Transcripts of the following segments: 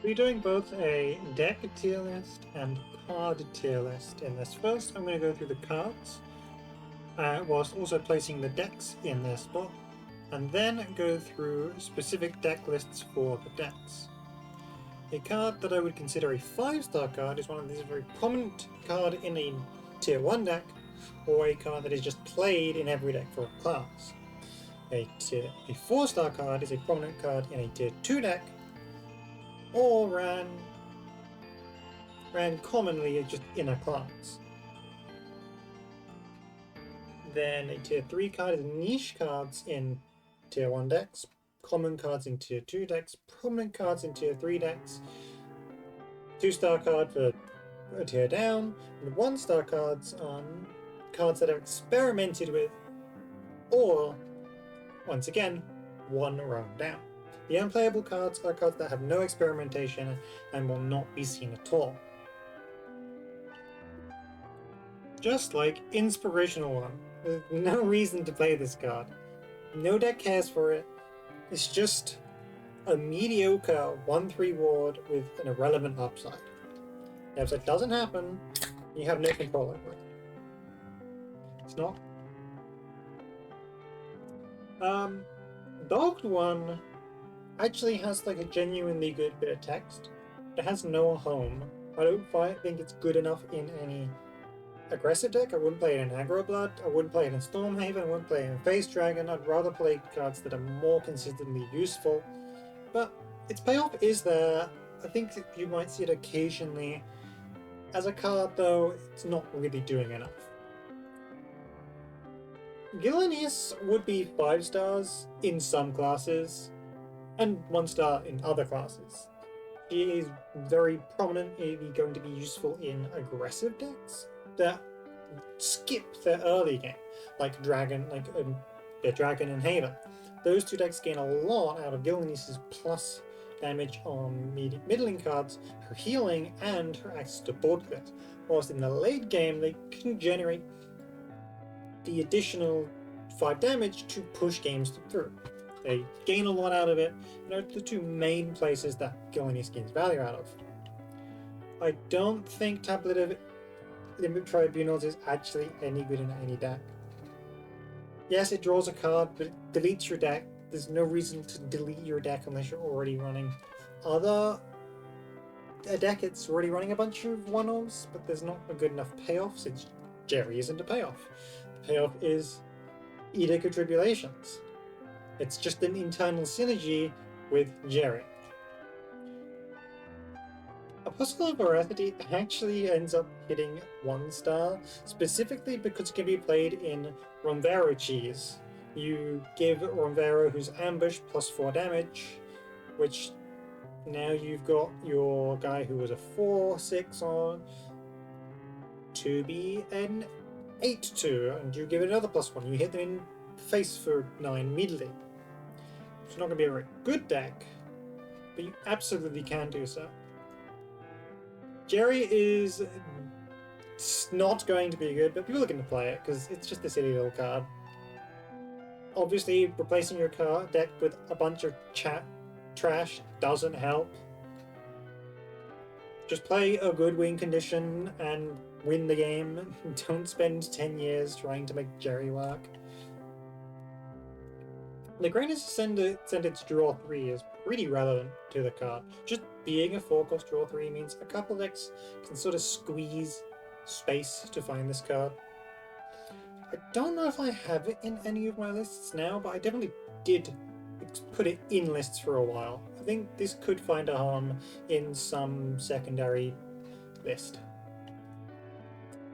We're doing both a deck tier list and card tier list in this. First, I'm going to go through the cards, whilst also placing the decks in their spot, and then go through specific deck lists for the decks. A card that I would consider a 5-star card is one of these very prominent card in a tier 1 deck, or a card that is just played in every deck for a class. A 4-star card is a prominent card in a tier 2 deck, or ran commonly just in a class. Then a tier 3 card is niche cards in tier 1 decks, common cards in tier 2 decks, prominent cards in tier 3 decks, 2-star card for a tier down, and 1-star cards on cards that are experimented with, or, once again, one rung down. The unplayable cards are cards that have no experimentation and will not be seen at all. Just like Inspirational One. There's no reason to play this card. No deck cares for it. It's just a mediocre 1/3 ward with an irrelevant upside. If that doesn't happen, you have no control over it. It's not. Dogged One actually has like a genuinely good bit of text. It has no home. I don't think it's good enough in any aggressive deck. I wouldn't play it in Aggro Blood, I wouldn't play it in Stormhaven, I wouldn't play it in Face Dragon. I'd rather play cards that are more consistently useful. But its payoff is there. I think that you might see it occasionally. As a card, though, it's not really doing enough. Gilneas would be 5 stars in some classes, and 1 star in other classes. She is very prominently going to be useful in aggressive decks that skip their early game, like Dragon, Dragon and Haven. Those two decks gain a lot out of Gilneas' plus damage on middling cards, her healing, and her access to board clears. Whilst in the late game, they can generate the additional 5 damage to push games through. They gain a lot out of it, and are the two main places that Gilneas gains value out of. I don't think Tablet of Limit Tribunals is actually any good in any deck. Yes, it draws a card, but it deletes your deck. There's no reason to delete your deck unless you're already running a deck that's already running a bunch of 1/0s, but there's not a good enough payoff since Jerry isn't a payoff. The payoff is Edict of Tribulations. It's just an internal synergy with Jerry. Apostle of Veracity actually ends up hitting 1 star, specifically because it can be played in Ronvero cheese. You give Ronvero who's ambush plus 4 damage, which now you've got your guy who was a 4/6 on to be an 8/2, and you give it another +1. You hit them in the face for 9 immediately. It's not going to be a very good deck, but you absolutely can do so. Jerry is not going to be good, but people are going to play it because it's just a silly little card. Obviously, replacing your card deck with a bunch of trash doesn't help. Just play a good win condition and win the game. Don't spend 10 years trying to make Jerry work. The Greatest Ascendant's draw 3 is pretty relevant to the card. Just being a 4-cost draw 3 means a couple decks can sort of squeeze space to find this card. I don't know if I have it in any of my lists now, but I definitely did put it in lists for a while. I think this could find a home in some secondary list.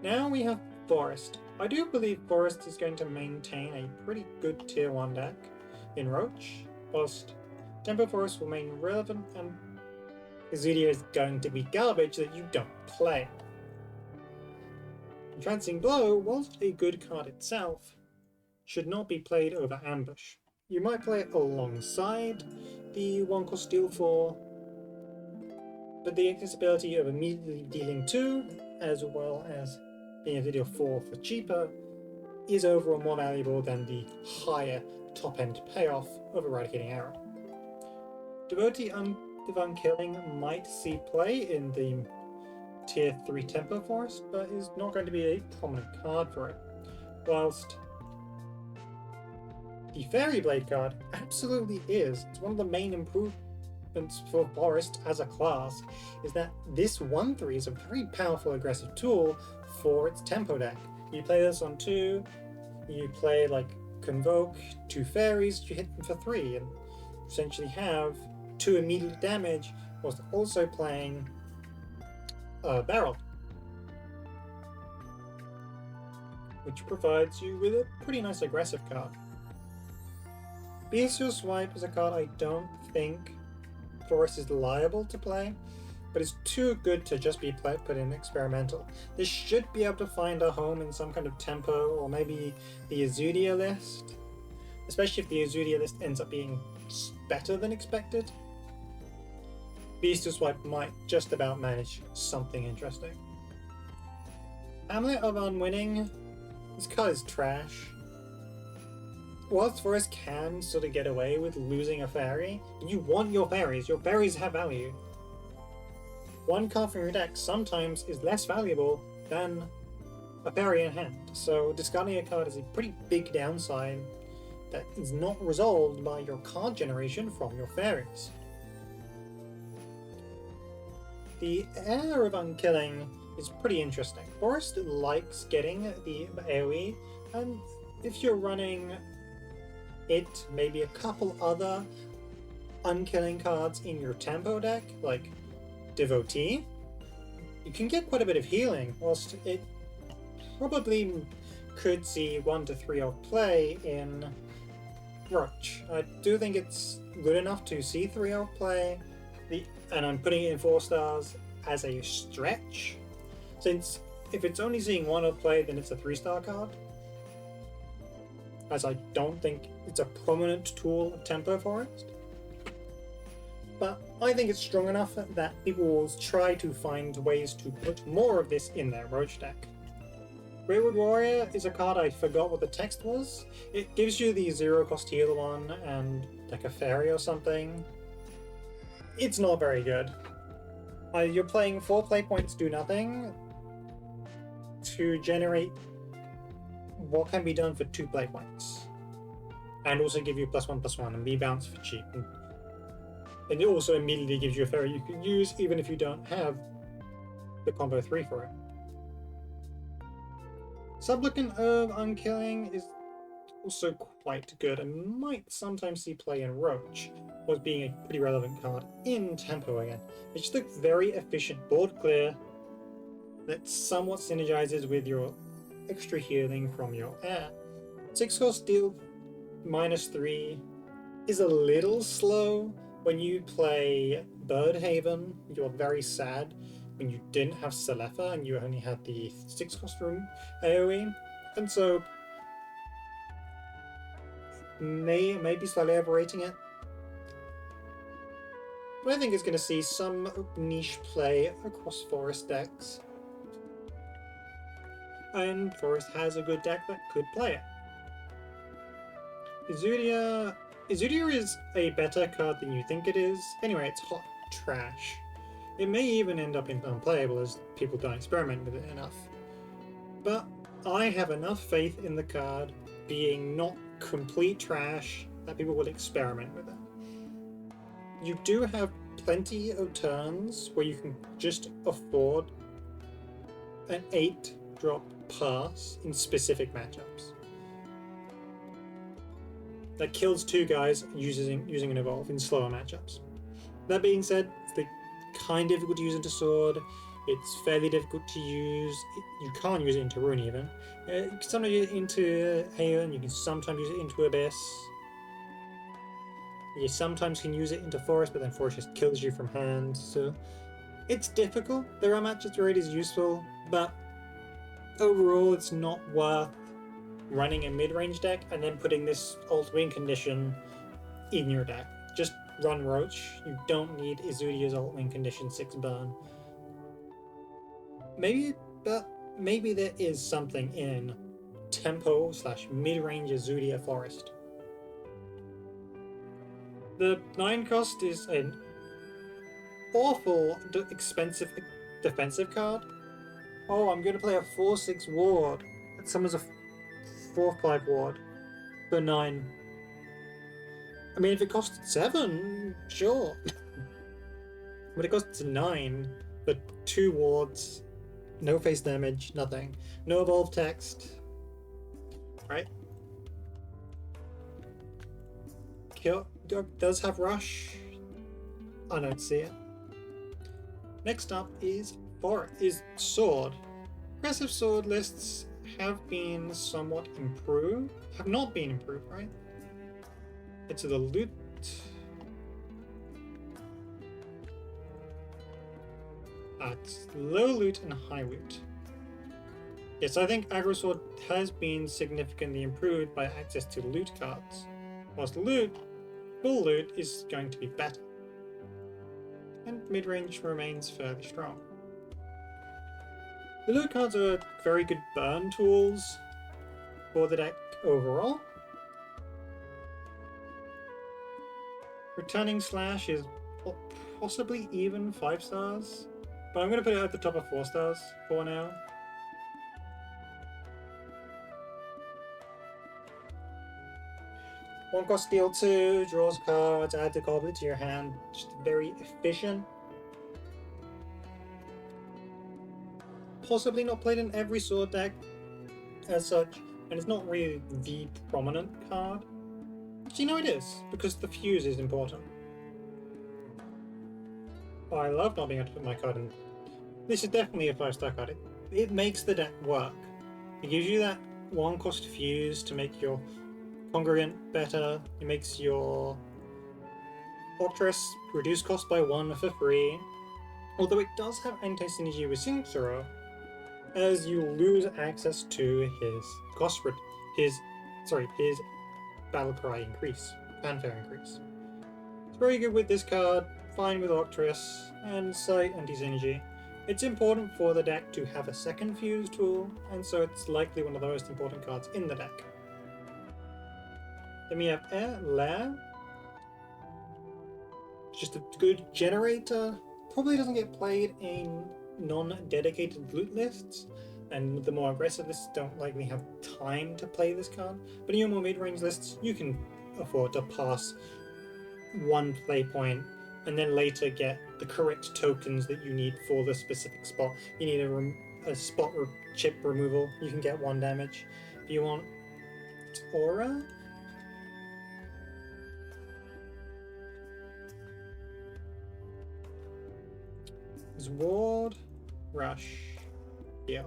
Now we have Forest. I do believe Forest is going to maintain a pretty good tier 1 deck in Roach, whilst Tempo Forest will remain relevant and Ezudia is going to be garbage that you don't play. Entrancing Blow, whilst a good card itself, should not be played over Ambush. You might play it alongside the 1-cost Steel 4, but the accessibility of immediately dealing 2, as well as being able to deal 4 for cheaper, is overall more valuable than the higher top-end payoff of Eradicating Arrow. Devotee Selective Unkilling might see play in the Tier 3 Tempo Forest, but is not going to be a prominent card for it. Whilst the Fairy Blade card absolutely is. It's one of the main improvements for Forest as a class, is that this 1/3 is a very powerful aggressive tool for its tempo deck. You play this on 2, you play like Convoke, 2 fairies, you hit them for 3, and essentially have 2 immediate damage, whilst also playing Barrel, which provides you with a pretty nice aggressive card. Bestial Swipe is a card I don't think Forest is liable to play, but it's too good to just be put in experimental. This should be able to find a home in some kind of tempo, or maybe the Azudia list, especially if the Azudia list ends up being better than expected. Bestial Swipe might just about manage something interesting. Amulet of Unwinning, this card is trash. Whilst Forest can sort of get away with losing a fairy, you want your fairies have value. One card from your deck sometimes is less valuable than a fairy in hand, so discarding a card is a pretty big downside that is not resolved by your card generation from your fairies. The Heir of Unkilling is pretty interesting. Forest likes getting the AoE, and if you're running it, maybe a couple other unkilling cards in your tempo deck, like Devotee, you can get quite a bit of healing, whilst it probably could see 1 to 3 of play in Roach. I do think it's good enough to see 3 of play, and I'm putting it in 4 stars as a stretch, since if it's only seeing 1 of play, then it's a 3-star card, as I don't think it's a prominent tool of Tempo Forest. But I think it's strong enough that people will try to find ways to put more of this in their Roach deck. Wayward Warrior is a card I forgot what the text was. It gives you the 0-cost heal one and like a fairy or something. It's not very good. You're playing 4 play points, do nothing, to generate what can be done for 2 play points, and also give you +1/+1 and be bounced for cheap. And it also immediately gives you a fairy you can use even if you don't have the combo 3 for it. Supplicant of Unkilling is also quite good and might sometimes see play in Roach, was being a pretty relevant card in Tempo again. It's just a very efficient board clear that somewhat synergizes with your extra healing from your heir. 6-cost deal -3 is a little slow. When you play Birdhaven, you're very sad when you didn't have Selefa and you only had the 6-cost room AoE, and so maybe slightly overrating it. But I think it's going to see some niche play across Forest decks, and Forest has a good deck that could play it. Azudia is a better card than you think it is. Anyway, it's hot trash. It may even end up unplayable as people don't experiment with it enough. But I have enough faith in the card being not complete trash that people will experiment with it. You do have plenty of turns where you can just afford an 8-drop pass in specific matchups that kills 2 guys using an evolve in slower matchups. That being said, it's kind of difficult to use into Sword. It's fairly difficult to use. You can't use it into Rune even. You can sometimes use it into Heirs, and you can sometimes use it into Abyss. You sometimes can use it into Forest, but then Forest just kills you from hand, so it's difficult. There are matches where it is useful, but overall it's not worth running a mid-range deck and then putting this alt win condition in your deck. Just run Roach. You don't need Izudia's alt win condition 6 burn. Maybe there is something in tempo / mid-range Izudia Forest. The 9-cost is a awful expensive defensive card. Oh, I'm going to play a 4/6 ward. It summons a 4/5 ward for 9. I mean, if it costed 7, sure. But it costs 9 for 2 wards, no face damage, nothing. No evolved text. Right? Kill does have rush. I don't see it. Next up is sword. Aggressive sword lists have been somewhat improved. Have not been improved, right? It's the loot. It's low loot and high loot. Yes, I think aggro sword has been significantly improved by access to loot cards. Whilst full loot is going to be better. And mid-range remains fairly strong. The loot cards are very good burn tools for the deck overall. Returning Slash is possibly even 5 stars, but I'm going to put it at the top of 4 stars for now. One cost steal 2, draws cards, adds a goblet to your hand. Just very efficient. Possibly not played in every sword deck as such, and it's not really the prominent card. Actually, no, it is, because the fuse is important. Oh, I love not being able to put my card in. This is definitely a 5-star card. It makes the deck work. It gives you that 1 cost fuse to make your Congregant better. It makes your Fortress reduce cost by 1 for free. Although it does have anti-synergy with Synchro, as you lose access to his battle cry increase, fanfare increase. It's very good with this card, fine with Octress, and slight anti-synergy. It's important for the deck to have a second fuse tool, and so it's likely one of the most important cards in the deck. Then we have Lair. Just a good generator. Probably doesn't get played in non-dedicated loot lists, and the more aggressive lists don't likely have time to play this card. But in your more mid-range lists, you can afford to pass 1 play point and then later get the correct tokens that you need for the specific spot. You need a spot chip removal, you can get 1 damage. If you want Aura, ward, rush, yeah.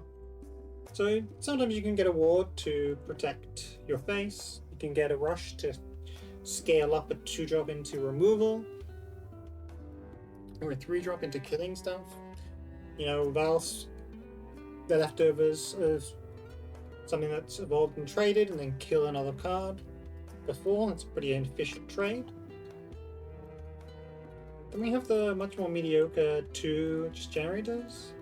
So sometimes you can get a ward to protect your face. You can get a rush to scale up a 2-drop into removal, or a 3-drop into killing stuff. You know, Val's the leftovers of something that's evolved and traded, and then kill another card before. That's a pretty efficient trade. Then we have the much more mediocre 2 just generators.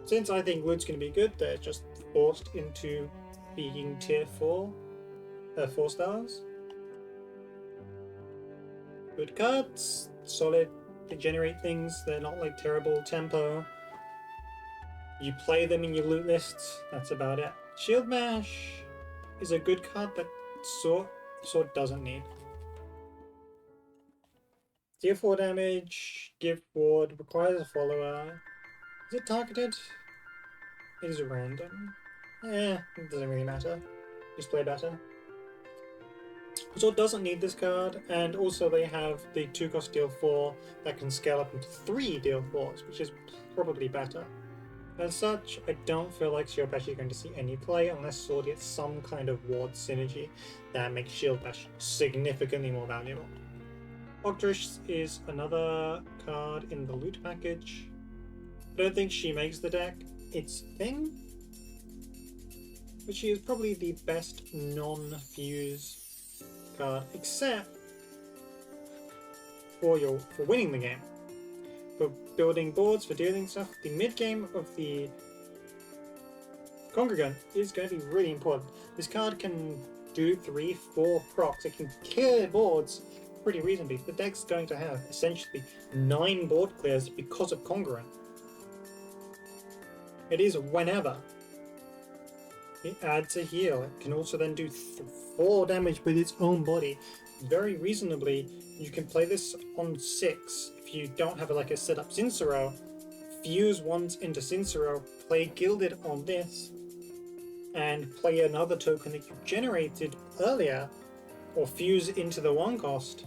Since I think loot's going to be good, they're just forced into being tier 4 stars. Good cards, solid, they generate things, they're not like terrible tempo. You play them in your loot lists, that's about it. Shield Mash is a good card that Sword doesn't need. Deal 4 damage, give ward, requires a follower. Is it targeted? It is random. It doesn't really matter. Just play better. Sword doesn't need this card, and also they have the 2-cost deal 4 that can scale up into 3 deal 4s, which is probably better. As such, I don't feel like Shield Bash is going to see any play unless Sword gets some kind of ward synergy that makes Shield Bash significantly more valuable. Octress is another card in the loot package. I don't think she makes the deck its thing, but she is probably the best non-fuse card, except for winning the game. For building boards, for dealing stuff, the mid-game of the Congregant is going to be really important. This card can do 3-4 procs. It can kill boards pretty reasonably. The deck's going to have essentially 9 board clears because of Congruent. It is whenever. It adds a heal. It can also then do 4 damage with its own body. Very reasonably, you can play this on 6 if you don't have like a setup Cincero. Fuse once into Cincero, play Gilded on this, and play another token that you generated earlier, or fuse into the 1 cost,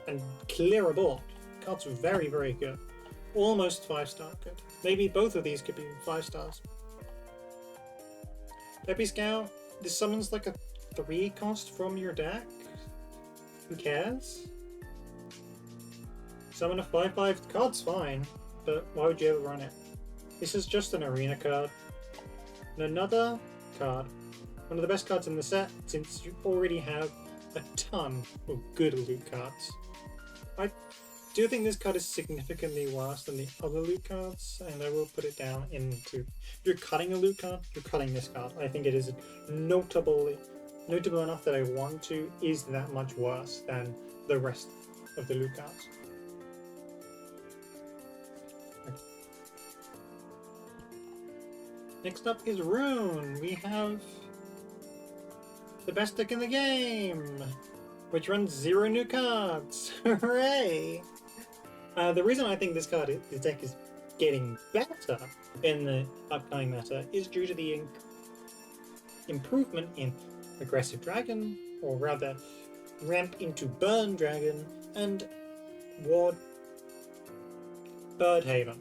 and clear a board. Card's very, very good. Almost 5-star good. Maybe both of these could be 5 stars. Peppy Scout, this summons like a 3 cost from your deck. Who cares? Summon a 5/5 card's fine, but why would you ever run it? This is just an arena card. And another card, one of the best cards in the set, since you already have a ton of good loot cards. I do think this card is significantly worse than the other loot cards, and I will put it down into... If you're cutting a loot card, you're cutting this card. I think it is notable enough that I want to is that much worse than the rest of the loot cards. Next up is Rune. We have the best deck in the game, which runs 0 new cards. Hooray! The reason I think this deck is getting better in the upcoming meta is due to the improvement in Aggressive Dragon, or rather Ramp into Burn Dragon, and Ward Birdhaven.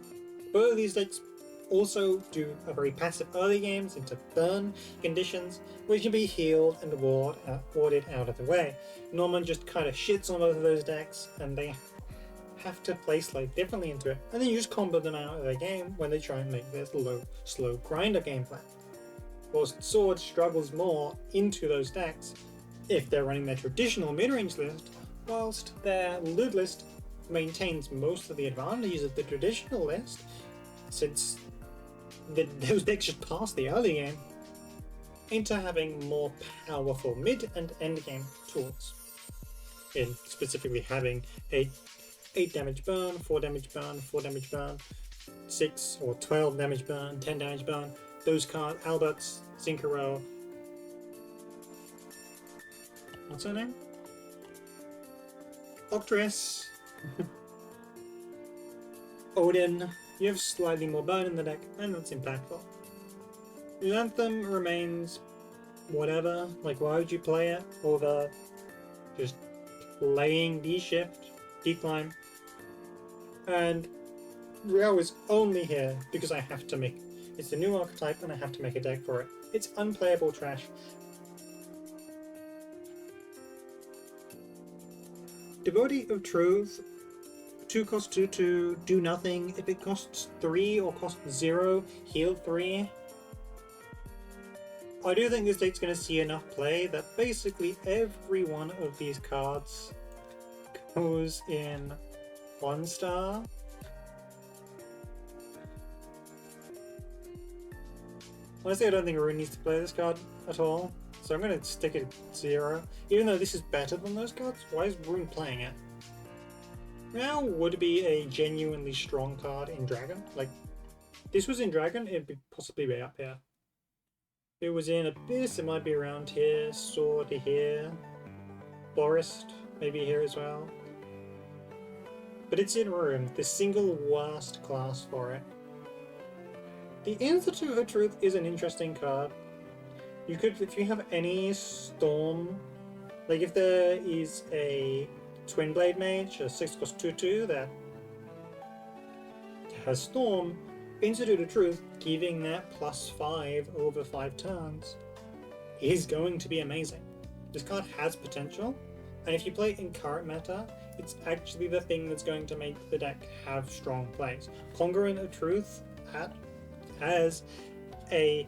Both of these decks also do a very passive early games into burn conditions, which can be healed and warded out of the way. Norman just kind of shits on both of those decks, and they have to play slightly differently into it, and then you just combo them out of the game when they try and make this slow grinder gameplay. Whilst Sword struggles more into those decks if they're running their traditional mid-range list, whilst their loot list maintains most of the advantages of the traditional list, since those decks just pass the early game, into having more powerful mid and end game tools. In specifically having a 8 damage burn, 4 damage burn, 4 damage burn, 6 or 12 damage burn, 10 damage burn. Those cards, Albert's, Cincero, what's her name? Octress, Odin. You have slightly more burn in the deck, and that's impactful. The Anthem remains whatever, like why would you play it over just playing D-Shift, Decline, and Rio is only here because I have to make, it's the new archetype and I have to make a deck for it. It's unplayable trash. Devotee of Truth, 2 cost 2/2, do nothing. If it costs 3 or costs 0, heal 3. I do think this deck's going to see enough play that basically every one of these cards goes in 1 star. Honestly, I don't think Rune needs to play this card at all, so I'm going to stick it at 0. Even though this is better than those cards, why is Rune playing it? Now would be a genuinely strong card in Dragon. Like, this was in Dragon, it'd possibly be up here. If it was in Abyss, it might be around here, Sword here, Forest, maybe here as well. But it's in Rune, the single worst class for it. The Institute of Truth is an interesting card. You could, if you have any Storm, like if there is a Twin Blade Mage, a 6 cost 2/2 that has Storm, Institute of Truth giving that +5 over 5 turns is going to be amazing. This card has potential, and if you play it in current meta, it's actually the thing that's going to make the deck have strong plays. Congruent of Truth has a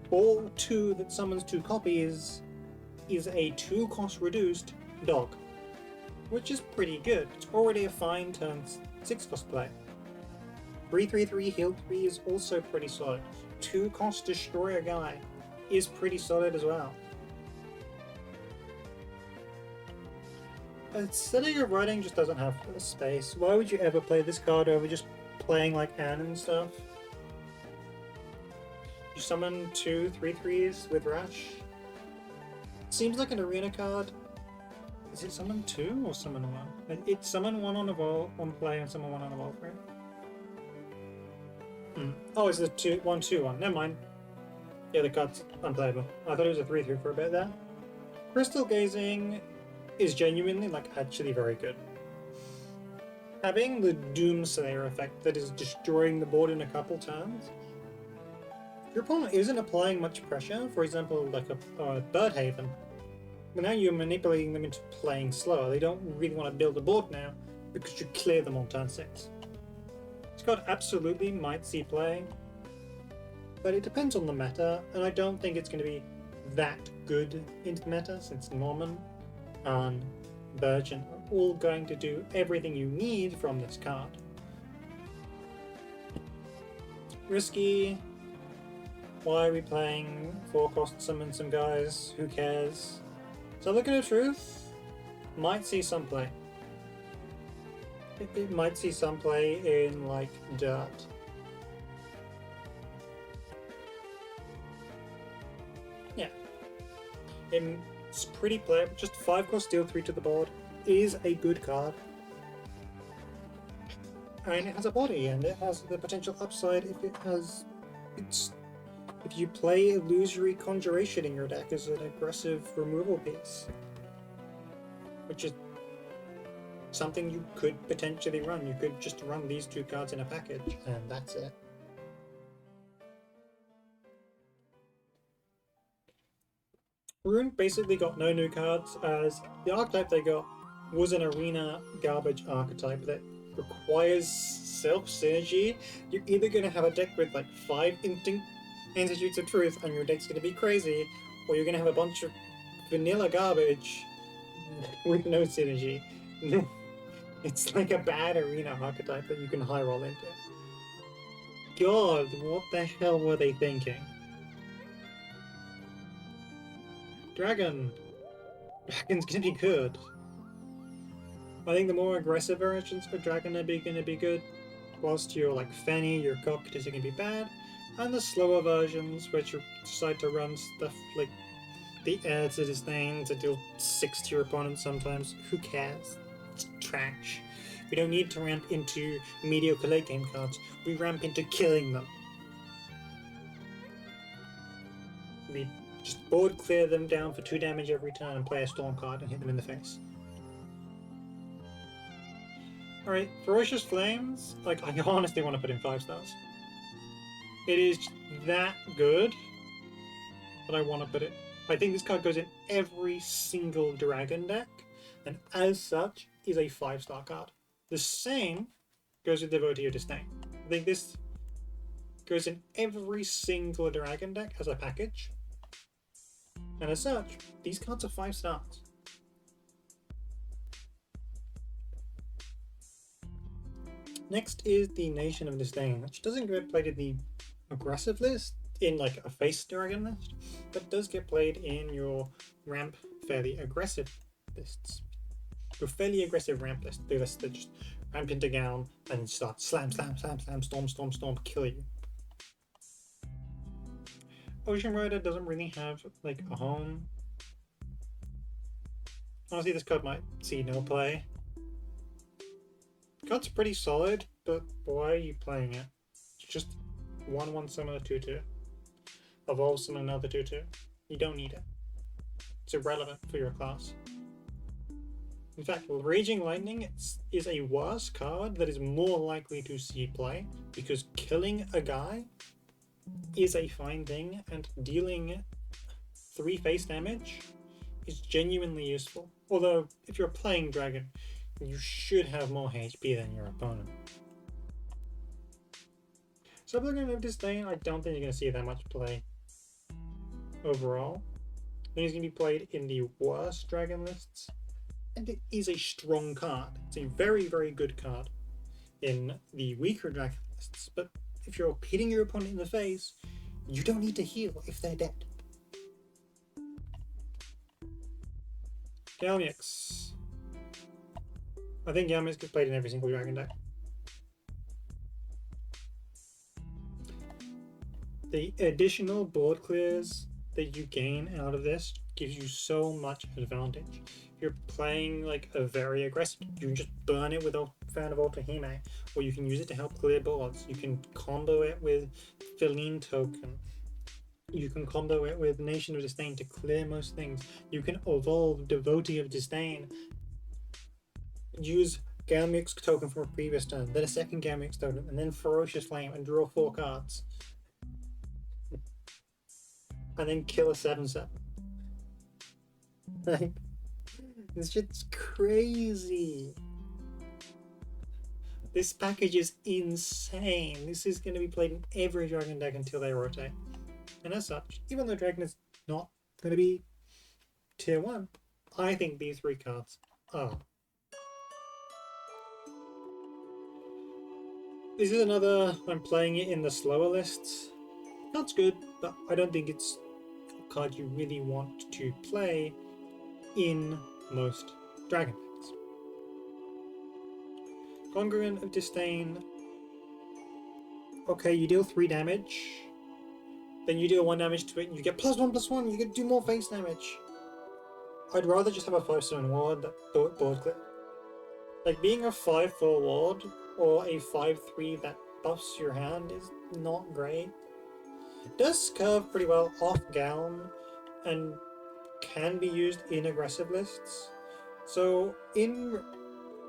4/2 that summons 2 copies, is a 2 cost reduced dog, which is pretty good. It's already a fine turn 6 cost play. 3/3/3 heal 3 is also pretty solid. 2 cost destroy a guy is pretty solid as well. City of Writing just doesn't have the space. Why would you ever play this card over just playing like Anne and stuff? You summon 2/3/3s with Rash. Seems like an arena card. Is it summon 2 or summon 1? It's summon 1 on evolve on play and summon 1 on evolve, right? Oh, it's the 1/2/1. Never mind. Yeah, the card's unplayable. I thought it was a 3/3 for a bit there. Crystal Gazing is genuinely, like, actually very good. Having the Doomslayer effect that is destroying the board in a couple turns. Your opponent isn't applying much pressure, for example, like a Bird Haven. But now you're manipulating them into playing slower. They don't really want to build a board now because you clear them on turn 6. This card absolutely might see play, but it depends on the meta, and I don't think it's going to be that good into the meta since Norman and Virgin are all going to do everything you need from this card. Risky. Why are we playing 4-cost summon some guys? Who cares? So Look at the Truth might see some play. It might see some play in like Dirt. Yeah. It's pretty playable. Just 5-cost deal 3 to the board is a good card. And it has a body and it has the potential upside if you play Illusory Conjuration in your deck as an aggressive removal piece, which is something you could potentially run. You could just run these 2 cards in a package, and that's it. Rune basically got no new cards, as the archetype they got was an arena garbage archetype that requires self-synergy. You're either going to have a deck with like 5 Institutes of Truth and your deck's going to be crazy, or you're going to have a bunch of vanilla garbage with no synergy. It's like a bad arena archetype that you can high roll into. God, what the hell were they thinking? Dragon's gonna be good. I think the more aggressive versions for Dragon are gonna be good, whilst your like Fanny, your Cockatus are gonna be bad, and the slower versions, which you decide to run stuff like the Heir to Disdain to deal 6 to your opponent sometimes. Who cares? It's trash. We don't need to ramp into mediocre late game cards. We ramp into killing them. We just board clear them down for 2 damage every turn and play a Storm card and hit them in the face. Alright, Ferocious Flames, like, I honestly want to put in 5 stars. It is that good that I want to put it. I think this card goes in every single Dragon deck, and as such, is a 5-star card. The same goes with Devotee of Disdain. I think this goes in every single Dragon deck as a package, and as such, these cards are 5 stars. Next is the Nation of Disdain, which doesn't get played in the aggressive list, in like a face Dragon list, but does get played in your ramp fairly aggressive lists. Your fairly aggressive ramp list, the list that just ramp into Gown and start slam, slam, slam, slam, storm, storm, storm, kill you. Ocean Rider doesn't really have like a home. Honestly, this card might see no play. The card's pretty solid, but why are you playing it? It's just 1/1 summon a 2/2. Evolve summon another 2/2. You don't need it. It's irrelevant for your class. In fact, Raging Lightning is a worse card that is more likely to see play, because killing a guy is a fine thing, and dealing 3 face damage is genuinely useful. Although, if you're playing Dragon, you should have more HP than your opponent. Subliminal of Disdain, I don't think you're going to see that much play overall. I think it's going to be played in the worst Dragon lists, and it is a strong card. It's a very, very good card in the weaker Dragon lists, but if you're hitting your opponent in the face, you don't need to heal if they're dead. Galmix. I think Yamisk gets played in every single dragon deck. The additional board clears that you gain out of this gives you so much advantage. If you're playing like a very aggressive, you can just burn it with a Fan of Ultrahime, or you can use it to help clear boards. You can combo it with Feline Token. You can combo it with Nation of Disdain to clear most things. You can evolve Devotee of Disdain. Use Gamix token from a previous turn, then a second Gamix token, and then Ferocious Flame and draw 4 cards. And then kill a 7/7. Like, this shit's crazy. This package is insane. This is going to be played in every dragon deck until they rotate. And as such, even though dragon is not going to be tier 1, I think these 3 cards are. This is another, I'm playing it in the slower lists. That's good, but I don't think it's a card you really want to play in most dragon decks. Congruent of Disdain. Okay, you deal 3 damage. Then you deal 1 damage to it and you get +1/+1, you can do more face damage. I'd rather just have a 5/7 ward that board clip. Like, being a 5/4 ward or a 5/3 that buffs your hand is not great. It does curve pretty well off Gown and can be used in aggressive lists. So in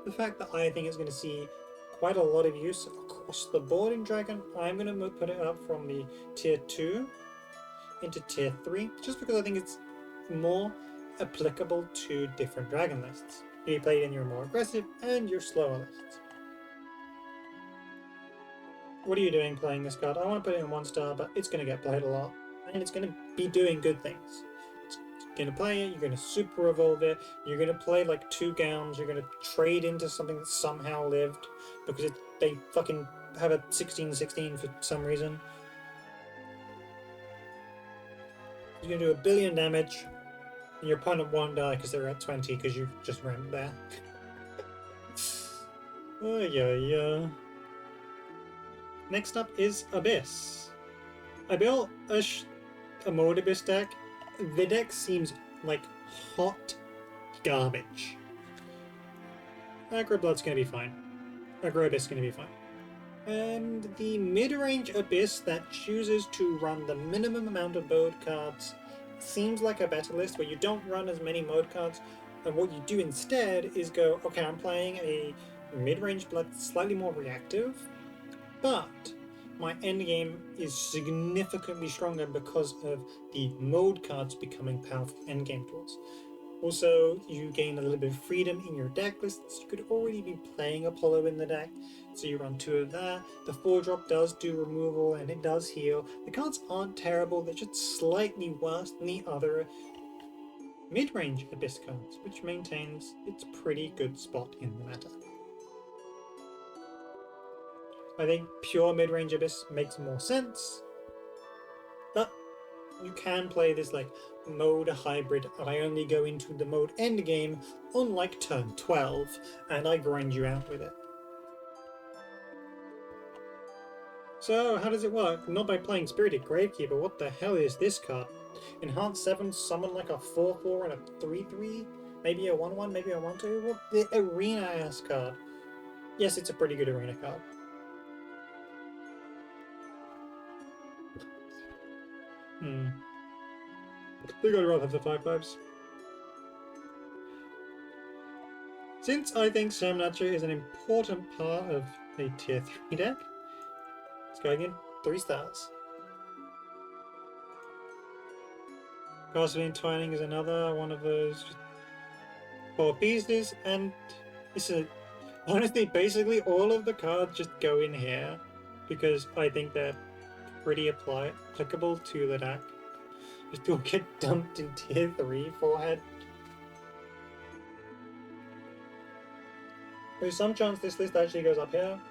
the fact that I think it's going to see quite a lot of use across the board in Dragon, I'm going to put it up from the tier 2 into tier 3, just because I think it's more applicable to different Dragon lists. You play it in your more aggressive and your slower lists. What are you doing playing this card? I want to put it in 1 star, but it's going to get played a lot, and it's going to be doing good things. It's going to play it, you're going to super evolve it, you're going to play like 2 Gowns, you're going to trade into something that somehow lived, because they fucking have a 16/16 for some reason. You're going to do a billion damage, and your opponent won't die because they're at 20 because you just ran there. Oh, yeah. Next up is Abyss. I built a Mode Abyss deck. The deck seems like hot garbage. Aggro Blood's gonna be fine. Aggro Abyss is gonna be fine. And the mid-range Abyss that chooses to run the minimum amount of mode cards seems like a better list where you don't run as many mode cards, and what you do instead is go, okay, I'm playing a mid-range Blood slightly more reactive, but my endgame is significantly stronger because of the mode cards becoming powerful endgame tools. Also, you gain a little bit of freedom in your deck lists. You could already be playing Apollo in the deck, so you run 2 of that. The 4-drop does do removal and it does heal. The cards aren't terrible, they're just slightly worse than the other mid-range Abyss cards, which maintains its pretty good spot in the meta. I think pure mid-range Abyss makes more sense, but you can play this like mode hybrid, and I only go into the mode endgame on like turn 12, and I grind you out with it. So how does it work? Not by playing Spirited Gravekeeper. What the hell is this card? Enhance 7, summon like a 4/4 and a 3/3? Maybe a 1/1, maybe a 1/2? What the arena-ass card? Yes, it's a pretty good arena card. They gotta rather have the 5/5s. Since I think Sam Nacho is an important part of a tier 3 deck, let's go again. 3 stars. Castle Entwining is another one of those 4 pieces, and this is honestly basically all of the cards just go in here because I think they're pretty applicable to the deck. Just don't get dumped in tier 3 forehead. There's some chance this list actually goes up here.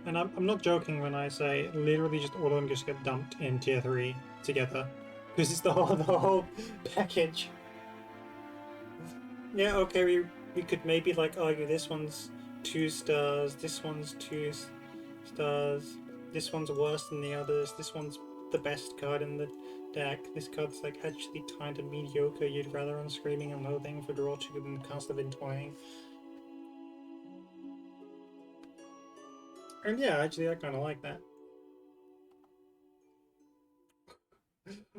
And I'm not joking when I say literally just all of them just get dumped in tier 3. together because it's the whole package. Yeah, okay, we could maybe like argue this one's 2 stars, this one's 2 stars, this one's worse than the others, this one's the best card in the deck, this card's like actually kind of mediocre, you'd rather on Screaming and Loathing for draw 2 than Cast of Entwining. And yeah, actually I kind of like that.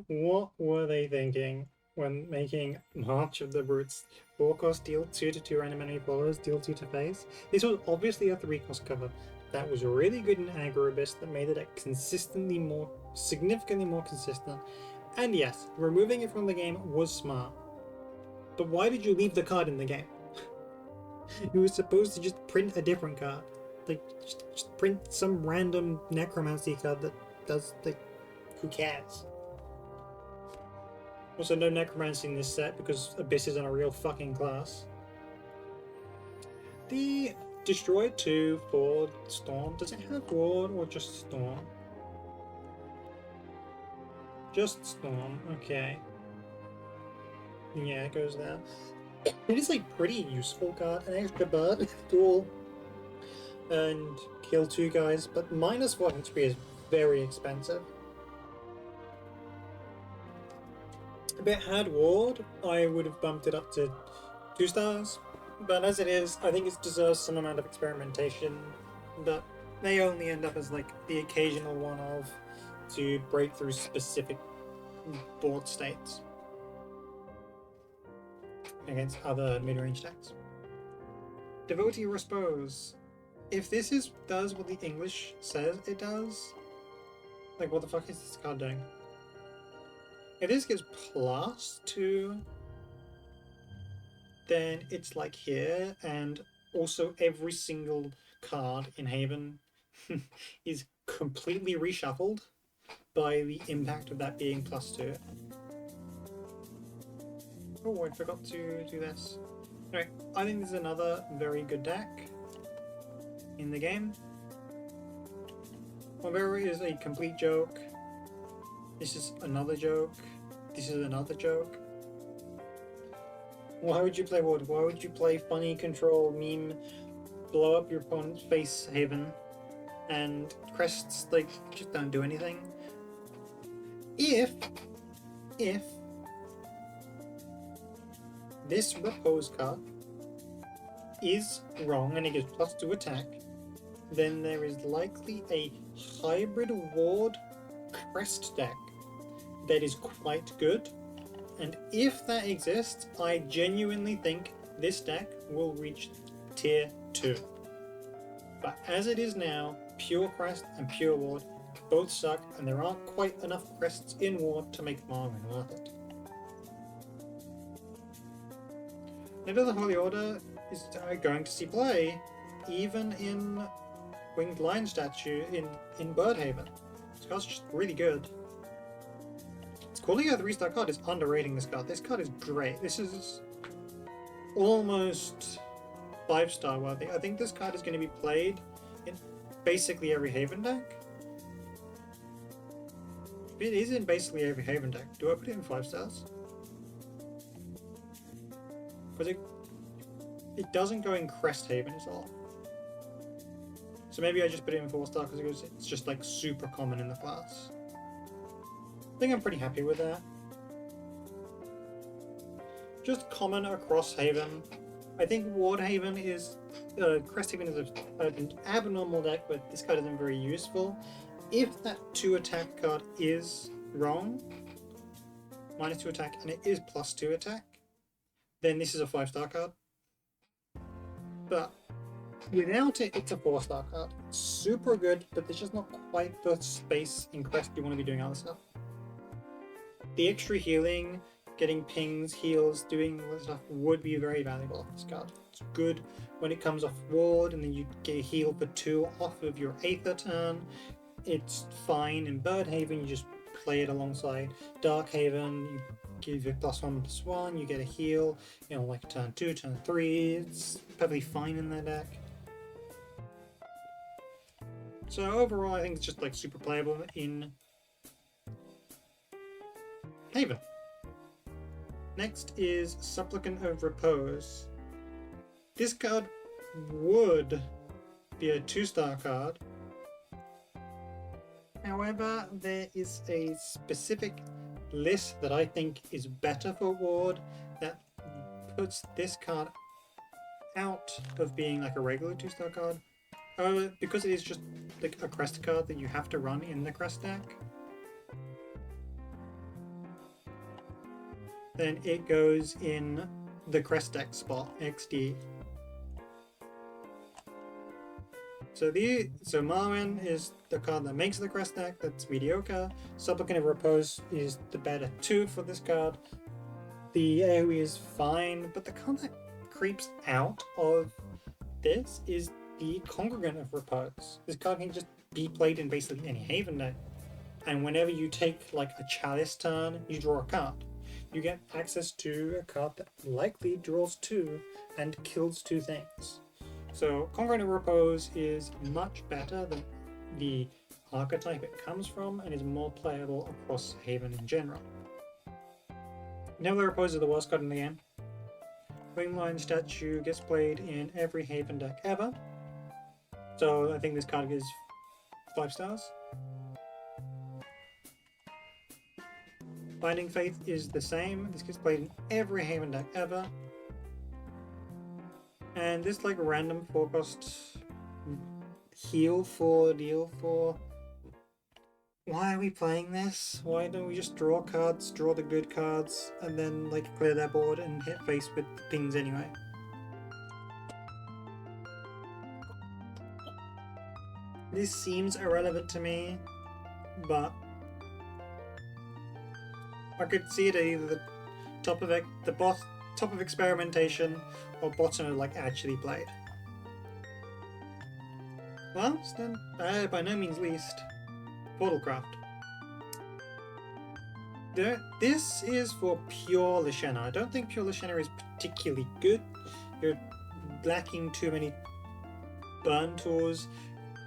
What were they thinking when making March of the Brutes? 4-cost, deal 2 to 2 random enemy followers, deal 2 to face. This was obviously a 3-cost cover that was really good in Aggro Abyss that made the deck significantly more consistent. And yes, removing it from the game was smart. But why did you leave the card in the game? You were supposed to just print a different card. Like, just print some random necromancy card that does, like, who cares? Also, no necromancy in this set because Abyss isn't a real fucking class. The Destroy 2 for Storm, does it have Ward or just Storm? Just Storm, okay. Yeah, it goes there. It is like pretty useful card, an extra bird, duel, and kill 2 guys, but minus 1 HP is very expensive. If it had Ward, I would have bumped it up to 2 stars, but as it is, I think it deserves some amount of experimentation, but they only end up as like the occasional one-off to break through specific board states against other mid-range decks. Devotee Respose. If this does what the English says it does, like what the fuck is this card doing? If this gives +2, then it's like here, and also every single card in Haven is completely reshuffled by the impact of that being +2. Oh, I forgot to do this. Anyway, I think this is another very good deck in the game. Womberry is a complete joke. This is another joke. This is another joke. Why would you play Ward? Why would you play funny control meme, blow up your opponent's face Haven, and crests like just don't do anything? If this Repose card is wrong and it gives +2 attack, then there is likely a hybrid Ward Crest deck that is quite good, and if that exists, I genuinely think this deck will reach tier 2. But as it is now, pure Crest and pure Ward both suck, and there aren't quite enough Crests in Ward to make Marvin worth it. Knight of the Holy Order is going to see play, even in Winged Lion Statue in Birdhaven. This card's just really good. Calling it a 3-star card is underrating this card. This card is great. This is almost 5-star worthy. I think this card is going to be played in basically every Haven deck. It is in basically every Haven deck. Do I put it in 5 stars? Because it doesn't go in Crest Haven as well. So maybe I just put it in 4-star because it's just like super common in the class. I think I'm pretty happy with that. Just common across Haven. I think Ward Haven is... Crest Haven is an abnormal deck, but this card isn't very useful. If that 2 attack card is wrong, -2 attack, and it is +2 attack, then this is a 5-star card. But without it, it's a 4-star card. It's super good, but there's just not quite the space in Crest you want to be doing other stuff. The extra healing, getting pings, heals, doing all that stuff would be very valuable off this card. It's good when it comes off Ward, and then you get a heal for 2 off of your Aether turn. It's fine in Birdhaven, you just play it alongside Darkhaven, you give it +1/+1, you get a heal, you know, like turn 2, turn 3, it's perfectly fine in their deck. So overall I think it's just like super playable in Haven. Next is Supplicant of Repose. This card would be a 2-star card. However, there is a specific list that I think is better for Ward that puts this card out of being like a regular 2-star card. However, because it is just like a crest card that you have to run in the crest deck, then it goes in the crest deck spot, XD. So Marwyn is the card that makes the crest deck, that's mediocre. Supplicant of Repose is the better 2 for this card. The AoE is fine, but the card that creeps out of this is the Congregant of Repose. This card can just be played in basically any Haven deck. And whenever you take like a Chalice turn, you draw a card. You get access to a card that likely draws 2 and kills 2 things. So Congregant of Repose is much better than the archetype it comes from and is more playable across Haven in general. Never Repose is the worst card in the game. Wingline Statue gets played in every Haven deck ever. So I think this card is 5 stars. Binding Faith is the same. This gets played in every Haven deck ever. And this like random 4-cost heal for, deal for. Why are we playing this? Why don't we just draw cards, draw the good cards, and then like clear their board and hit face with things anyway? This seems irrelevant to me, but I could see it at either the top of top of experimentation or bottom of like actually played. Last and by no means least, Portalcraft. This is for pure Lashena. I don't think pure Lashena is particularly good. You're lacking too many burn tools.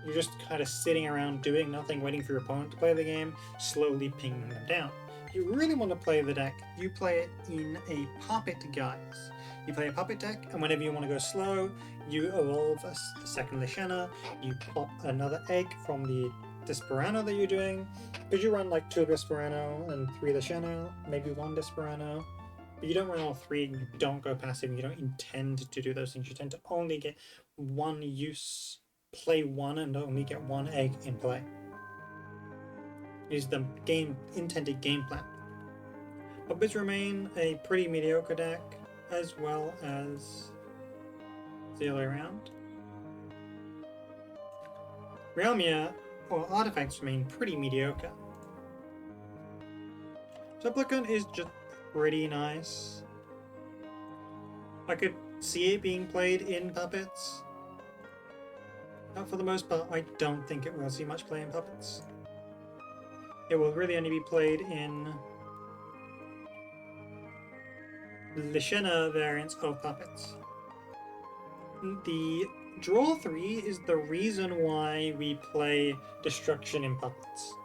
You're just kind of sitting around doing nothing, waiting for your opponent to play the game, slowly pinging them down. If you really want to play the deck, you play it in a puppet guise. You play a puppet deck, and whenever you want to go slow, you evolve a second Lashena, you pop another egg from the Desperano that you're doing, because you run like 2 Desperano and 3 Lashena, maybe 1 Desperano, but you don't run all 3, and you don't go passive, and you don't intend to do those things. You tend to only get 1 use, play 1, and only get 1 egg in play. Is the intended game plan. Puppets remain a pretty mediocre deck, as well as the other way around. Realmia or artifacts remain pretty mediocre. Supplicant is just pretty nice. I could see it being played in puppets, but for the most part, I don't think it will see much play in puppets. It will really only be played in Lashena variants of puppets. The draw 3 is the reason why we play Destruction in puppets.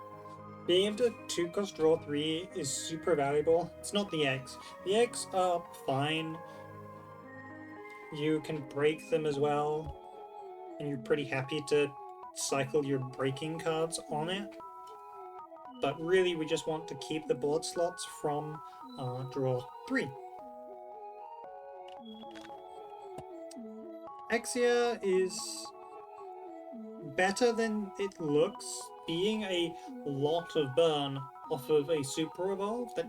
Being able to 2-cost draw 3 is super valuable. It's not the eggs. The eggs are fine. You can break them as well, and you're pretty happy to cycle your breaking cards on it. But really, we just want to keep the board slots from draw 3. Exia is better than it looks, being a lot of burn off of a super evolve that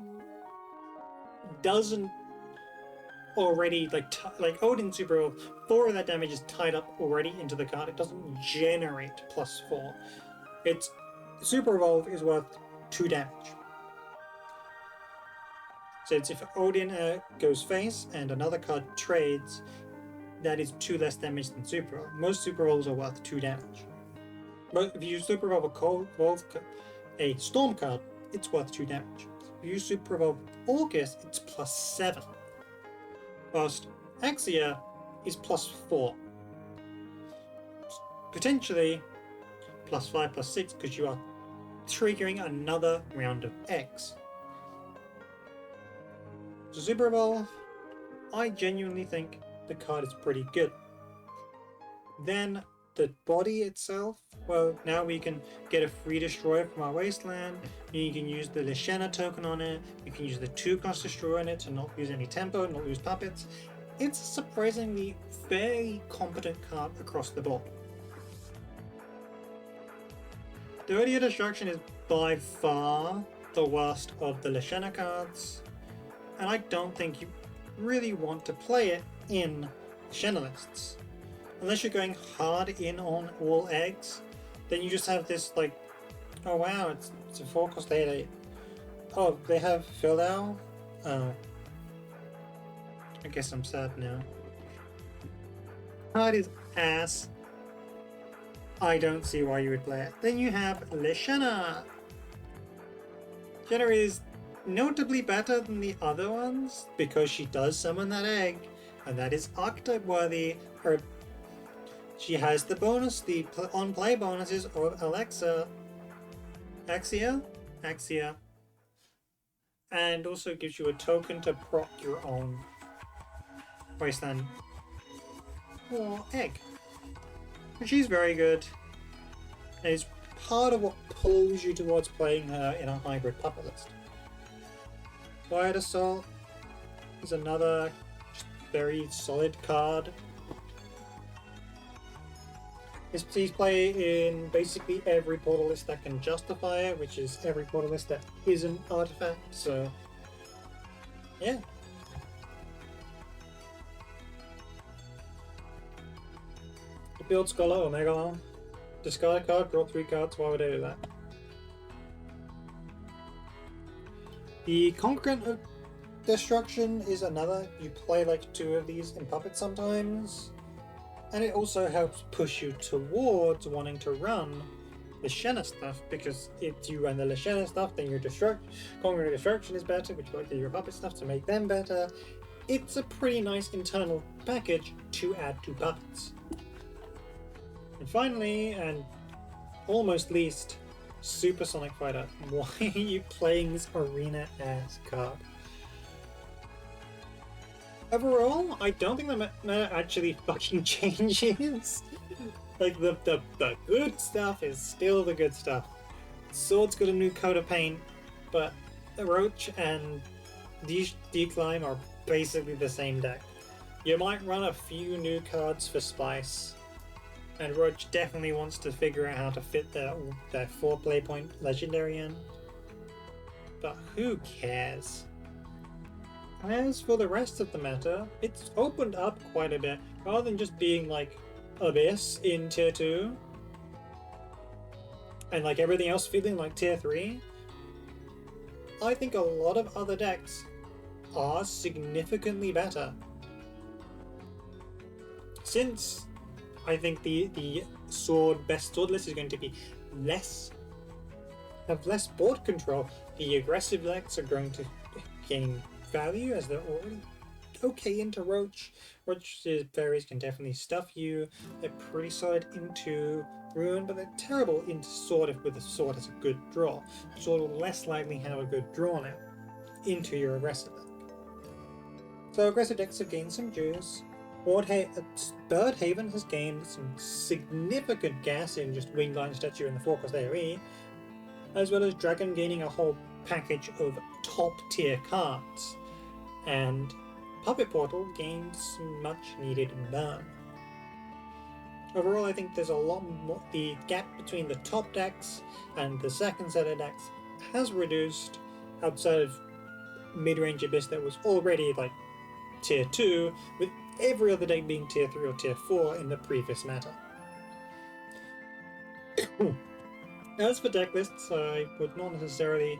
doesn't already like Odin super evolve. 4 of that damage is tied up already into the card. It doesn't generate +4. It's super evolve is worth 2 damage. So it's if Odin goes face and another card trades, that is 2 less damage than super evolve. Most super evolves are worth 2 damage. But if you super evolve a storm card, it's worth 2 damage. If you super evolve Orcus, it's +7. Whilst Exia is +4. Potentially +5, +6, because you are triggering another round of X. Super Evolve, I genuinely think the card is pretty good. Then the body itself, well, now we can get a free destroyer from our wasteland. You can use the Lishana token on it. You can use the 2-cost destroyer on it to not use any tempo, not lose puppets. It's a surprisingly very competent card across the board. 30 Destruction is by far the worst of the Lishana cards, and I don't think you really want to play it in Lishana lists. Unless you're going hard in on all eggs, then you just have this like, oh wow, it's a 4-cost 8/8. Oh, they have Philao? Oh. I guess I'm sad now. Card is ass. I don't see why you would play it. Then you have Lishana. Lishana is notably better than the other ones because she does summon that egg, and that is archetype worthy. She has the bonus, the on-play bonuses of Axia, and also gives you a token to proc your own wasteland or egg. And she's very good, and is part of what pulls you towards playing her in a hybrid puppet list. Quiet Assault is another very solid card. He's play in basically every portal list that can justify it, which is every portal list that isn't artifact, so yeah. Build Scholar or Megalon. Discard a card, draw 3 cards, why would I do that? The Concurrent of Destruction is another. You play like 2 of these in Puppet sometimes. And it also helps push you towards wanting to run Lishana stuff, because if you run the Lishana stuff, then your Concurrent Destruction is better, which will do your Puppet stuff to make them better. It's a pretty nice internal package to add to Puppets. And finally, and almost least, Supersonic Fighter. Why are you playing this arena ass card? Overall, I don't think the meta actually fucking changes. Like, the good stuff is still the good stuff. Sword's got a new coat of paint, but the Roach and Decline are basically the same deck. You might run a few new cards for Spice, and Roach definitely wants to figure out how to fit their 4 play point legendary in. But who cares? As for the rest of the meta, it's opened up quite a bit, rather than just being like Abyss in tier 2 and like everything else feeling like tier 3. I think a lot of other decks are significantly better. Since I think the best sword list is going to be have less board control, the aggressive decks are going to gain value as they're already okay into Roach. Roach's fairies can definitely stuff you. They're pretty solid into Rune, but they're terrible into Sword if with a Sword has a good draw. Sword will less likely have a good draw now into your aggressive deck. So aggressive decks have gained some juice. Birdhaven has gained some significant gas in just Wingline Statue and the 4-cost AoE, as well as Dragon gaining a whole package of top tier cards, and Puppet Portal gains some much needed burn. Overall, I think there's a lot more. The gap between the top decks and the second set of decks has reduced outside of mid-range Abyss that was already like tier 2, with every other deck being tier 3 or tier 4 in the previous meta. As for deck lists, I would not necessarily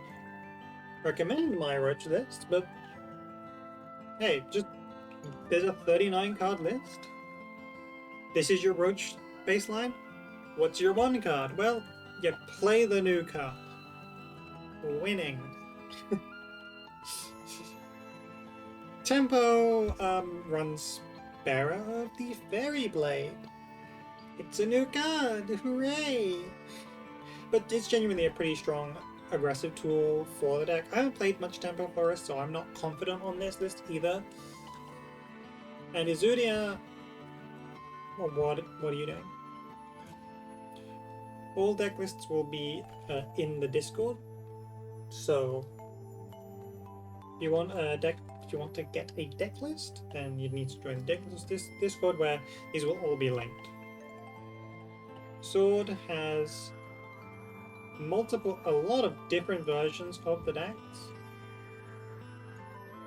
recommend my Roach list, but hey, there's a 39 card list. This is your Roach baseline. What's your 1 card? Well, you play the new card. Winning. Tempo runs Bearer of the Fairy Blade. It's a new card, hooray! But it's genuinely a pretty strong aggressive tool for the deck. I haven't played much Tempo Forest, so I'm not confident on this list either. And Izudia, well, what are you doing? All deck lists will be in the Discord. So if you want to get a deck list, then you need to join the deck list Discord, where these will all be linked. Sword has a lot of different versions of the decks.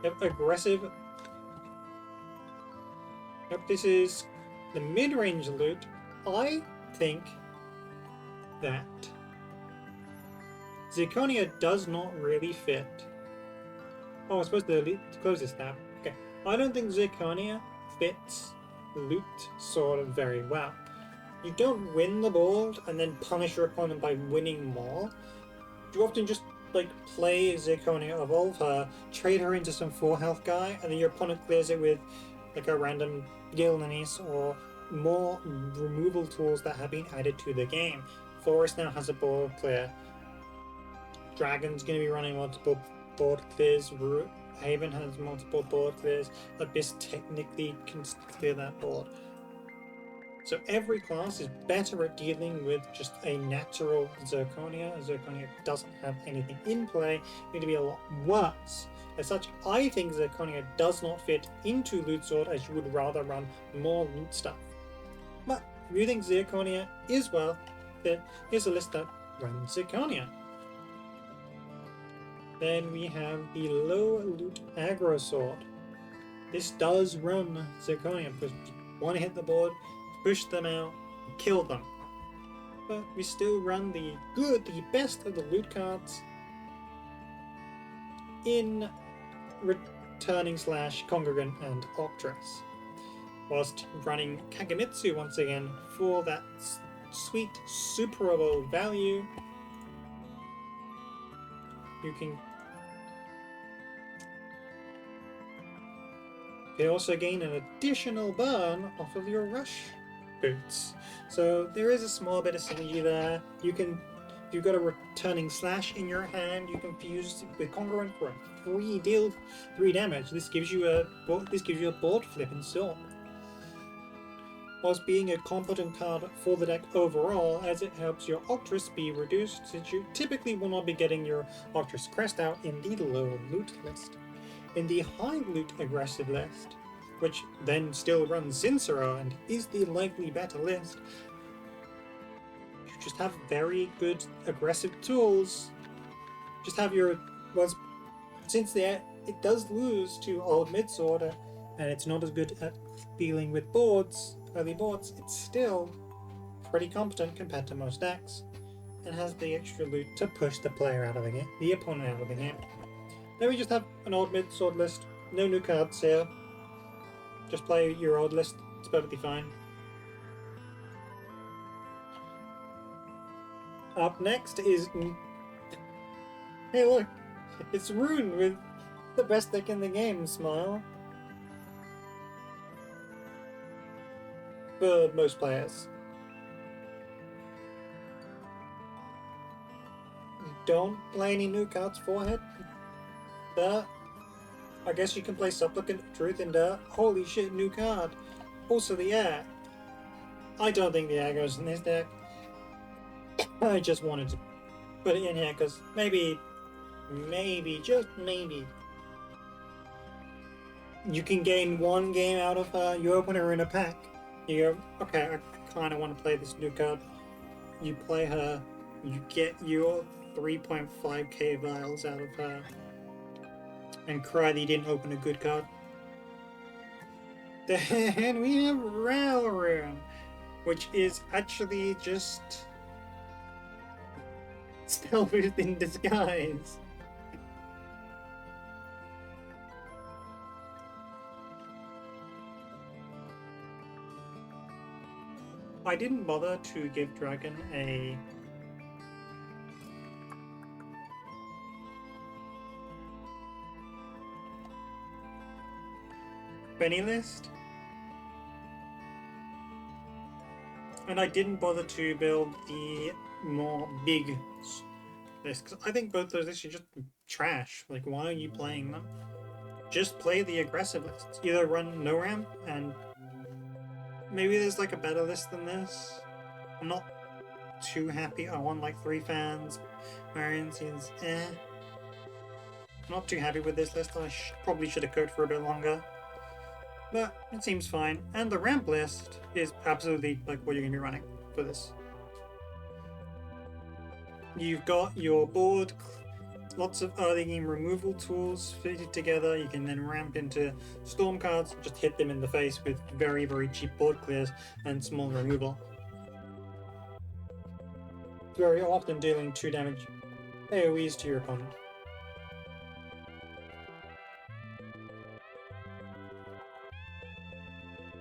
You have aggressive. Yep, this is the mid-range loot. I think that Zirconia does not really fit. Oh, I'm supposed to close this tab. Okay. I don't think Zirconia fits loot sort of very well. You don't win the board and then punish your opponent by winning more. You often just play Zirconia, evolve her, trade her into some 4 health guy, and then your opponent clears it with a random Gilneas or more removal tools that have been added to the game. Forest now has a board clear. Dragon's going to be running multiple board clears. Haven has multiple board clears. Abyss technically can clear that board. So every class is better at dealing with just a natural Zirconia. Zirconia doesn't have anything in play. It's going to be a lot worse. As such, I think Zirconia does not fit into Loot Sword, as you would rather run more loot stuff. But if you think Zirconia is well fit, here's a list that runs Zirconia. Then we have the low loot aggro sword. This does run Zirconia because you want to hit the board, push them out, kill them. But we still run the best of the loot cards in Returning / Congregant and Octress, whilst running Kagamitsu once again for that sweet superable value. You can also gain an additional burn off of your rush boots. So there is a small bit of synergy there. You can, if you've got a Returning / in your hand, you can fuse with Congruent for a 3 damage. This gives you a board flipping sword. Whilst being a competent card for the deck overall, as it helps your Octress be reduced, since you typically will not be getting your Octress crest out in the low loot list. In the high loot aggressive list, which then still runs Zinsero and is the likely better list, you just have very good aggressive tools. Just have your, since it does lose to old mid-sword and it's not as good at dealing with early boards, it's still pretty competent compared to most decks, and has the extra loot to push the player out of the game, the opponent out of the game. Then we just have an old mid-sword list, no new cards here. Just play your old list, it's perfectly fine. Up next is... Hey look, it's Rune with the best deck in the game, smile. For most players. Don't play any new cards forehead. I guess you can play Supplicant of Truth in Dirt. Holy shit, new card. Also the Heir. I don't think the Heir goes in this deck. I just wanted to put it in here because maybe, just maybe, you can gain 1 game out of her. You open her in a pack. You go, okay, I kind of want to play this new card. You play her, you get your 3.5k vials out of her, and cry that you didn't open a good card. Then we have Rune, which is actually just Spellboost in disguise. I didn't bother to give Dragon a Benny list, and I didn't bother to build the more big lists, because I think both those lists are just trash. Like, why are you playing them? Just play the aggressive lists. Either run no ramp, and maybe there's like a better list than this. I'm not too happy. I want like 3 fans. Variance is I'm not too happy with this list. I probably should have cooked for a bit longer. But it seems fine. And the ramp list is absolutely like what you're going to be running for this. You've got your board, lots of early game removal tools fitted together. You can then ramp into storm cards, just hit them in the face with very, very cheap board clears and small removal. Very often dealing 2 damage AoEs to your opponent.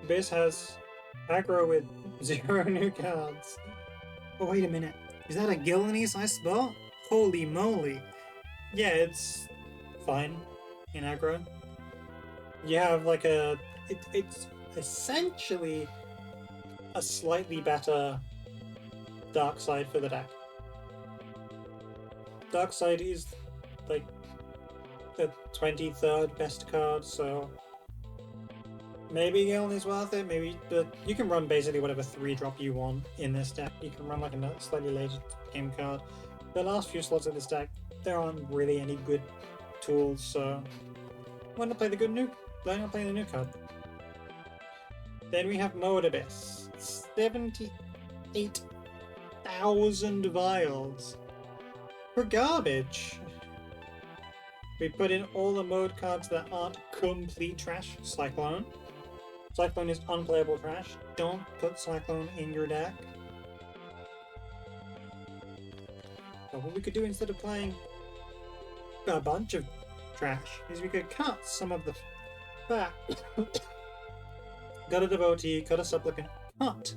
Base has aggro with 0 new cards. Oh, wait a minute. Is that a Gillenese I spell? Holy moly. Yeah, it's fine in aggro. You have like a... It's essentially a slightly better dark side for the deck. Dark side is like the 23rd best card, so maybe Gillen is worth it, maybe, but you can run basically whatever 3-drop you want in this deck. You can run like a slightly later game card. The last few slots of this deck, there aren't really any good tools, so why not play the good nuke? Why not play the nuke card? Then we have Mode Abyss. 78,000 vials for garbage. We put in all the mode cards that aren't complete trash. Cyclone. Cyclone is unplayable trash. Don't put Cyclone in your deck. But what we could do instead of playing a bunch of trash is we could cut some of the fat. Got a devotee, cut a supplicant, cut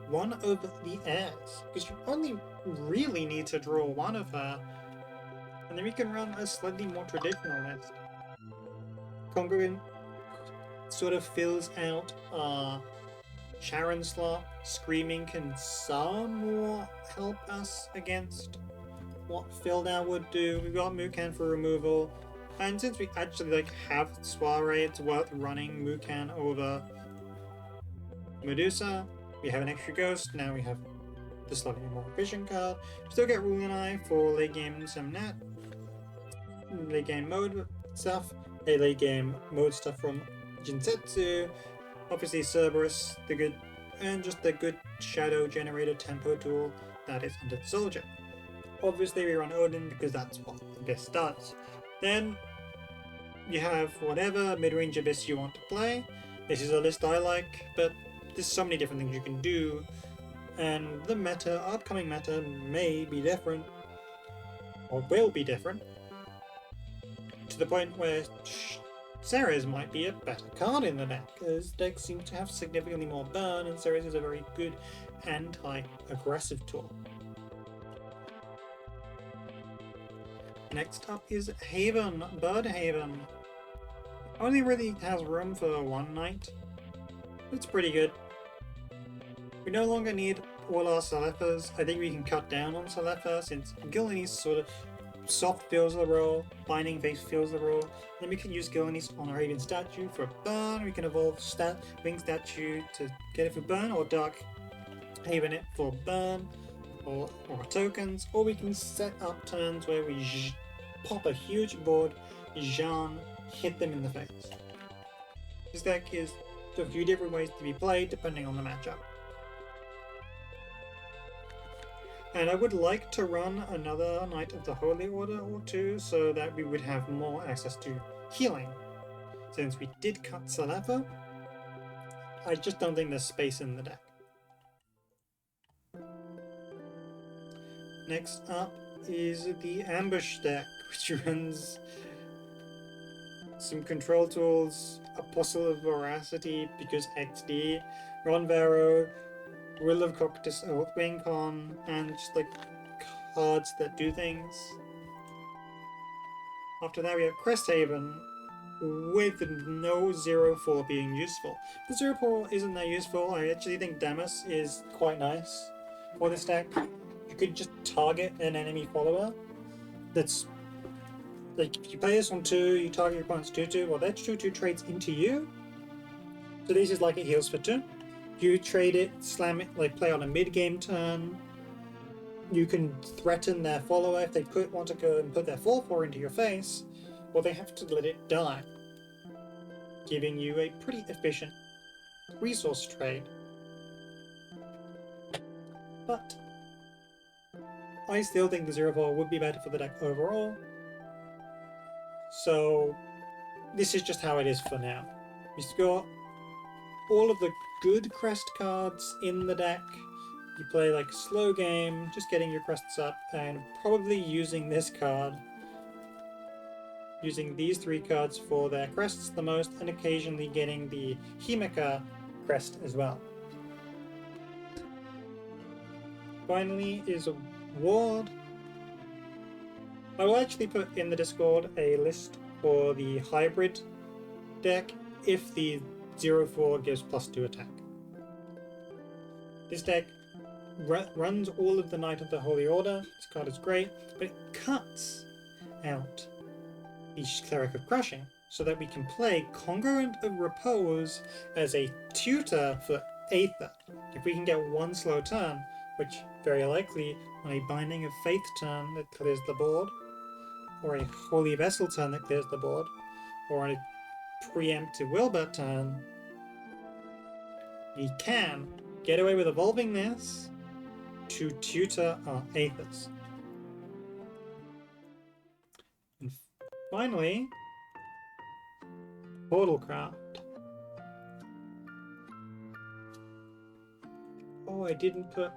one of the heirs, because you only really need to draw one of her, and then we can run a slightly more traditional list. Congregant sort of fills out our Sharon slot. Screaming can somewhat help us against what Fildown would do. We've got Mukan for removal, and since we actually like have Soiree, it's worth running Mukan over Medusa. We have an extra ghost, now we have the slightly more vision card. Still get Rune for late game Semnet, late game mode stuff, a late game mode stuff from Jinsetsu, obviously Cerberus, the good, and just the good shadow generator tempo tool that is Undead Soldier. Obviously we run Odin because that's what this does. Then you have whatever mid-range Abyss you want to play. This is a list I like, but there's so many different things you can do, and the meta, upcoming meta, may be different, or will be different, to the point where Ceres might be a better card in the deck, because decks seem to have significantly more burn, and Ceres is a very good anti-aggressive tool. Next up is Haven, Bird Haven. Only really has room for one knight. It's pretty good. We no longer need all our Salefas. I think we can cut down on Salefa since Gillenese sort of soft fills the role, Binding Face fills the role. Then we can use Gillenese on our Raven statue for burn. We can evolve Wing statue to get it for burn, or Dark Haven it for burn, or tokens. Or we can set up turns where we pop a huge board, Jean, hit them in the face. This deck is a few different ways to be played depending on the matchup. And I would like to run another Knight of the Holy Order or two so that we would have more access to healing. Since we did cut Salefa, I just don't think there's space in the deck. Next up is the Ambush deck, which runs some control tools, Apostle of Veracity because XD, Ron Vero, Will of Coctus, Oathwing Con, and just like cards that do things. After that we have Cresthaven with no 0-4 being useful. The 0-4 isn't that useful. I actually think Demus is quite nice for this deck. You could just target an enemy follower. That's like, if you play this on 2, you target your opponent's 2/2, well, that 2/2 trades into you. So this is like it heals for 2. You trade it, slam it, like play on a mid-game turn. You can threaten their follower if they want to go and put their 4/4 into your face, or they have to let it die, giving you a pretty efficient resource trade. But I still think the 0/4 would be better for the deck overall. So this is just how it is for now. You've got all of the good crest cards in the deck. You play like a slow game, just getting your crests up, and probably using this card. Using these 3 cards for their crests the most, and occasionally getting the Himeka crest as well. Finally is a ward. I will actually put in the Discord a list for the hybrid deck if the 0/4 gives +2 attack. This deck runs all of the Knight of the Holy Order. This card is great, but it cuts out the Cleric of Crushing so that we can play Congruent of Repose as a tutor for Aether. If we can get 1 slow turn, which very likely on a Binding of Faith turn that clears the board, or a Holy Vessel turn that clears the board, or on a Preemptive Wilbur turn, we can get away with evolving this to tutor our Aethers. And finally, Portalcraft. Oh, I didn't put...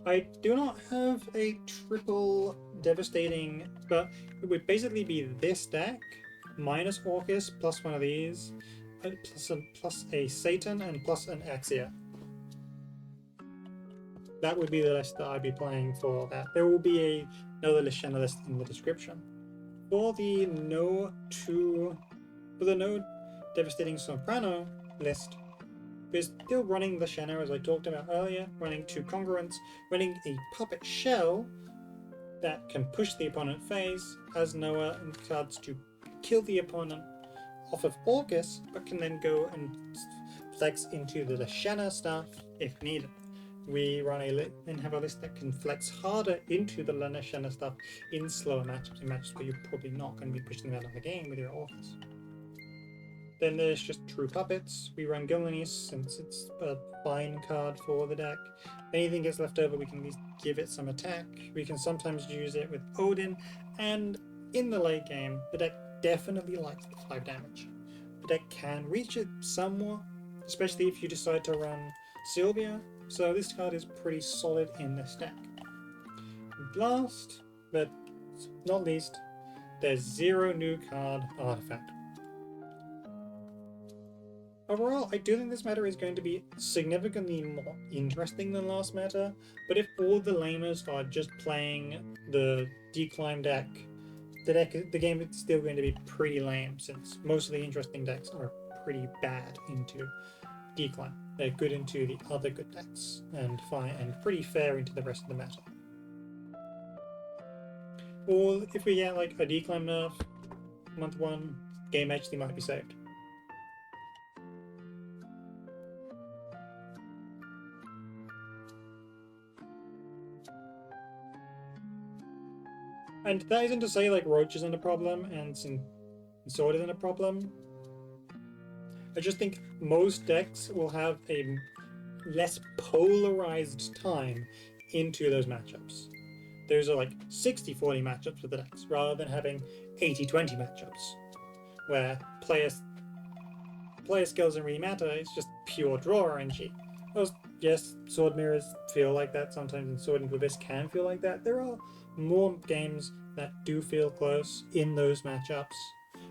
I do not have a triple devastating, but it would basically be this deck minus Orcus plus one of these, plus a Satan and plus an Axia. That would be the list that I'd be playing for that. There will be another Lishana list in the description. For the no devastating soprano list, we're still running the Shanna as I talked about earlier, running 2 congruents, running a puppet shell that can push the opponent phase, has Noah and cards to kill the opponent off of Orcus, but can then go and flex into the Shanna stuff if needed. We run and have a list that can flex harder into the Shanna stuff in slower matchups, in matchups where you're probably not going to be pushing them out of the game with your Orcus. Then there's just True Puppets. We run Gilneas since it's a fine card for the deck. If anything gets left over, we can at least give it some attack. We can sometimes use it with Odin, and in the late game, the deck definitely likes the 5 damage. The deck can reach it somewhat, especially if you decide to run Sylvia, so this card is pretty solid in this deck. Last, but not least, there's 0 new card artifact. Overall, I do think this meta is going to be significantly more interesting than last meta, but if all the lamers are just playing the decline deck, the game is still going to be pretty lame, since most of the interesting decks are pretty bad into decline. They're good into the other good decks, and fine and pretty fair into the rest of the meta. Or if we get like a decline nerf, month 1, game actually might be saved. And that isn't to say like Roach isn't a problem and Sword isn't a problem. I just think most decks will have a less polarized time into those matchups. Those are like 60-40 matchups with the decks, rather than having 80-20 matchups, where player skills don't really matter, it's just pure draw RNG. Yes, Sword Mirrors feel like that sometimes, and Sword and Abyss can feel like that. There are more games that do feel close in those matchups.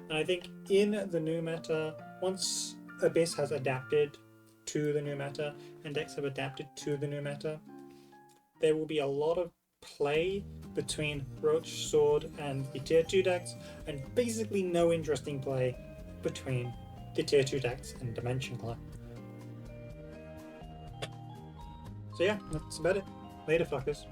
And I think in the new meta, once Abyss has adapted to the new meta and decks have adapted to the new meta, there will be a lot of play between Roach, Sword, and the tier 2 decks, and basically no interesting play between the tier 2 decks and Dimension Climb. So yeah, that's about it. Later, fuckers.